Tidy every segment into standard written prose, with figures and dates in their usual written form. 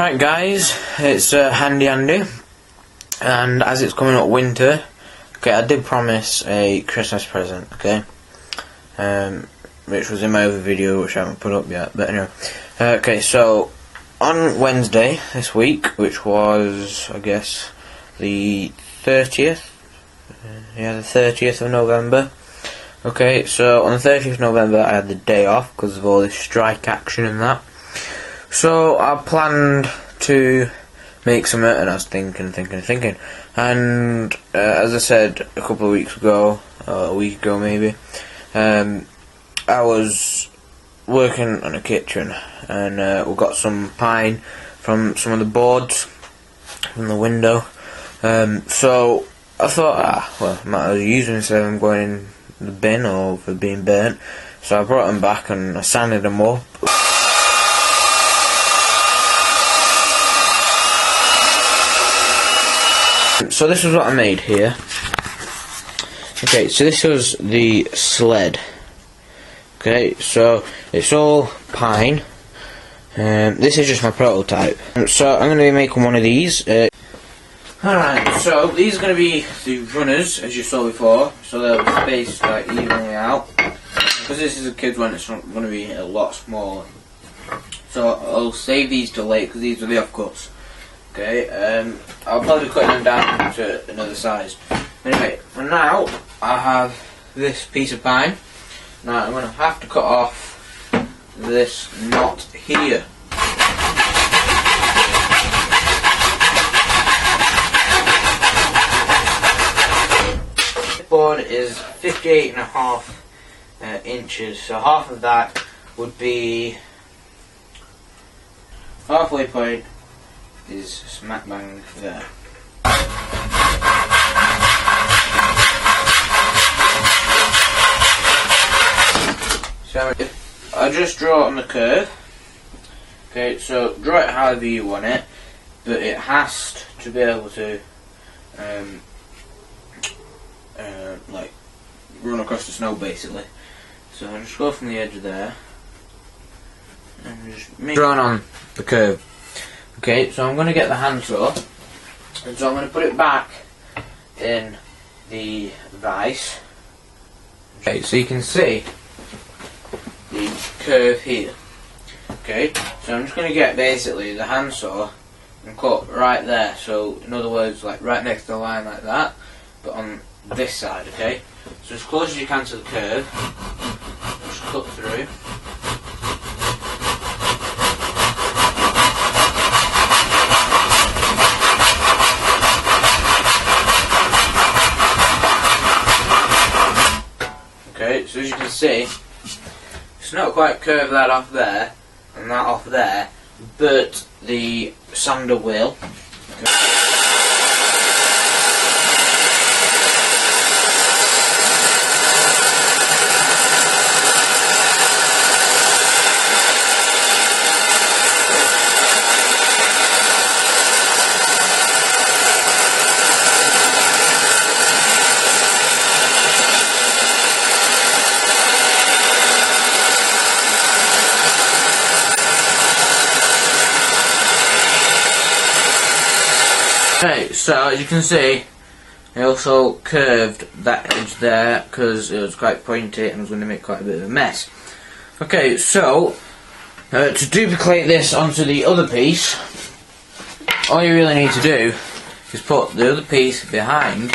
Alright guys, it's Handy Andy, and as it's coming up winter, okay, I did promise a Christmas present, okay, which was in my other video which I haven't put up yet, but anyway, okay, so on Wednesday this week, which was, I guess, the 30th, the 30th of November, okay, so on the 30th of November I had the day off because of all this strike action and that. So I planned to make something, and I was thinking, and as I said a couple of weeks ago, a week ago maybe, I was working on a kitchen, and we got some pine from some of the boards from the window, so I thought, well, I might as well use them instead of them going in the bin or for being burnt, so I brought them back and I sanded them up. So this is what I made here. Okay, so this was the sled. Okay, so it's all pine. This is just my prototype. So I'm going to be making one of these. Alright, so these are going to be the runners, as you saw before. So they'll be spaced like evenly out. Because this is a kid's one, it's not going to be a lot smaller. So I'll save these till late because these are the offcuts. Okay, I'll probably cut them down to another size. Anyway, for now, I have this piece of pine. Now I'm going to have to cut off this knot here. This board is 58.5 inches, so half of that would be halfway point. Is smack bang there. So if I just draw it on the curve, okay, so draw it however you want it, but it has to be able to like run across the snow basically. So I'll just go from the edge of there and just make drawn on the curve. Okay, so I'm going to get the handsaw, and so I'm going to put it back in the vise. Okay, so you can see the curve here. Okay, so I'm just going to get basically the handsaw and cut right there. So in other words, like right next to the line like that, but on this side. Okay, so as close as you can to the curve, just cut through. Okay, so as you can see, it's not quite curved that off there and that off there, but the sander will. Okay, so as you can see, I also curved that edge there because it was quite pointy and was going to make quite a bit of a mess. Okay, so to duplicate this onto the other piece, all you really need to do is put the other piece behind,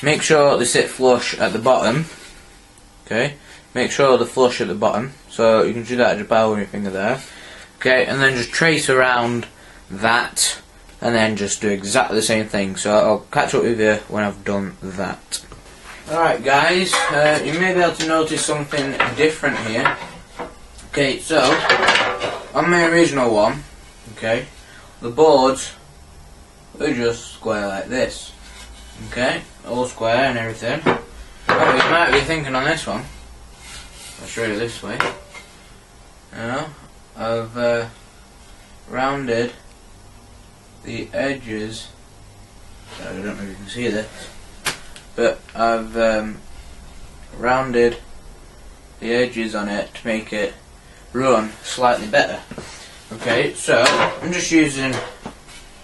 make sure they sit flush at the bottom, okay, make sure they're flush at the bottom, so you can do that just by holding your finger there, okay, and then just trace around that, and then just do exactly the same thing. So I'll catch up with you when I've done that. Alright guys, you may be able to notice something different here. Okay, so on my original one, okay, the boards were just square like this. Okay, all square and everything. But you might be thinking on this one, I'll show you this way, you know, I've rounded the edges. I don't know if you can see this, but I've rounded the edges on it to make it run slightly better. Okay, so I'm just using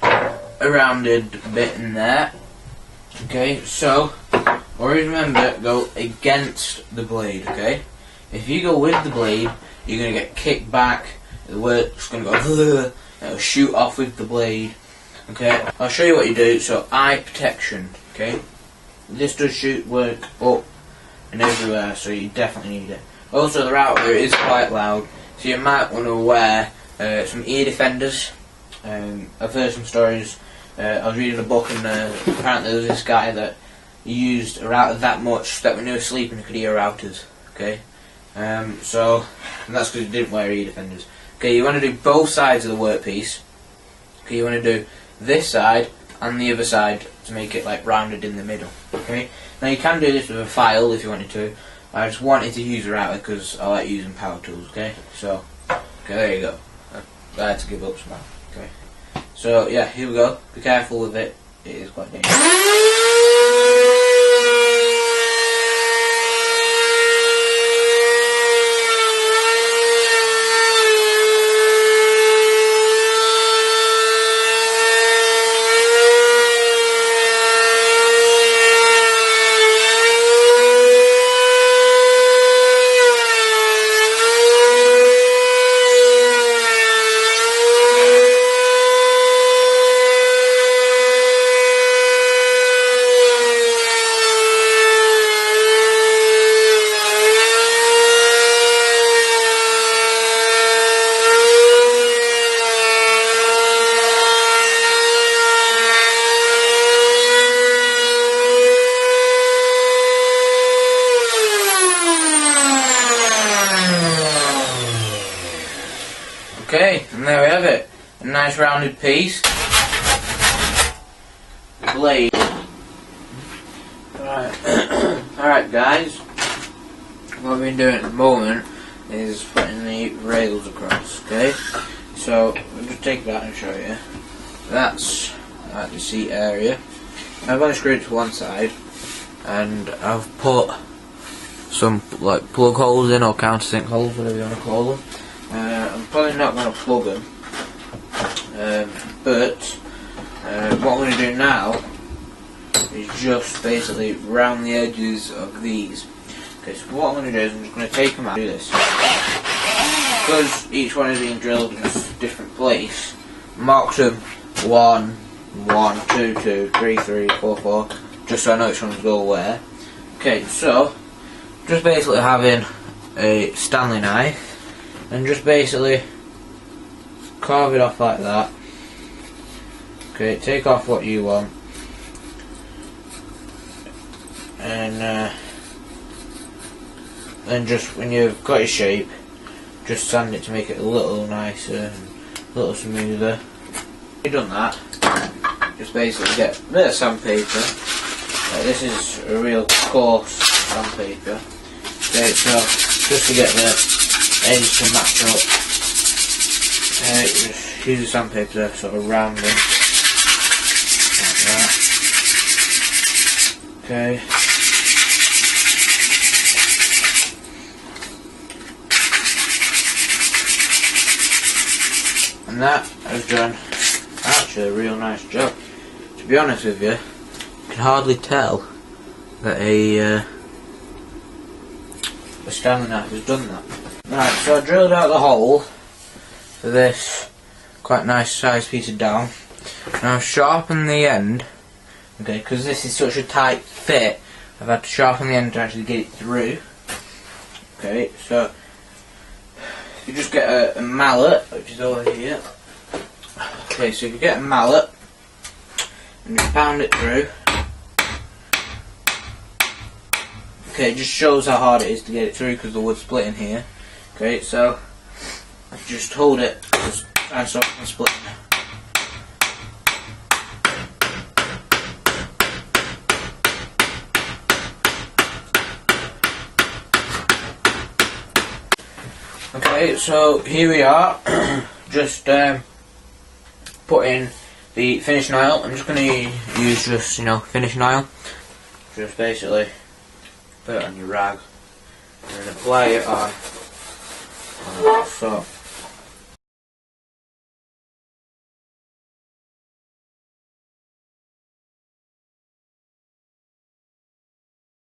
a rounded bit in there. Okay, so always remember, go against the blade. Okay, if you go with the blade, you're gonna get kicked back. The work's gonna go. It'll shoot off with the blade. Okay, I'll show you what you do. So eye protection. Okay, this does shoot work up and everywhere, so you definitely need it. Also, the router is quite loud, so you might want to wear some ear defenders. I've heard some stories. I was reading a book, and apparently there was this guy that used a router that much that when he was sleeping he could hear routers. Okay, so and that's because he didn't wear ear defenders. Okay, you want to do both sides of the workpiece. Okay, you want to do this side and the other side to make it like rounded in the middle. Okay, now you can do this with a file if you wanted to. I just wanted to use a router because I like using power tools. Okay, so there you go. I had to give up somehow. Okay, so yeah, here we go. Be careful with it. It is quite dangerous. Okay, and there we have it. A nice rounded piece. The blade. Alright guys, what I've been doing at the moment is putting the rails across, okay? So, I'll just take that and show you. That's at the seat area. I've only screwed it to one side, and I've put some like plug holes in, or countersink holes, whatever you want to call them. I'm probably not going to plug them, but what I'm going to do now is just basically round the edges of these. Okay, so what I'm going to do is I'm just going to take them out and do this. Because each one is being drilled in a different place, mark them 1, 1, 2, 2, 3, 3, 4, 4, just so I know which ones go where. Okay, so just basically having a Stanley knife, and just basically carve it off like that. Okay, take off what you want, and then just when you've got your shape, just sand it to make it a little nicer and a little smoother. You've done that, just basically get a bit of sandpaper. This is a real coarse sandpaper. Okay, so just to get the edge to match up, just use the sandpaper to sort of round them like that. Okay. And that has done actually a real nice job. To be honest with you, you can hardly tell that a Stanley knife has done that. Right, so I drilled out the hole for this quite nice sized piece of down. Now I've sharpened the end, okay, because this is such a tight fit, I've had to sharpen the end to actually get it through. Okay, so you just get a mallet, which is over here. Okay, so if you get a mallet and just pound it through. Okay, it just shows how hard it is to get it through because the wood's split in here. Okay, so just hold it, just try and stop it from splitting. Okay, so here we are, just putting the finishing oil. I'm just going to use just, finishing oil. Just basically put it on your rag and then apply it on. So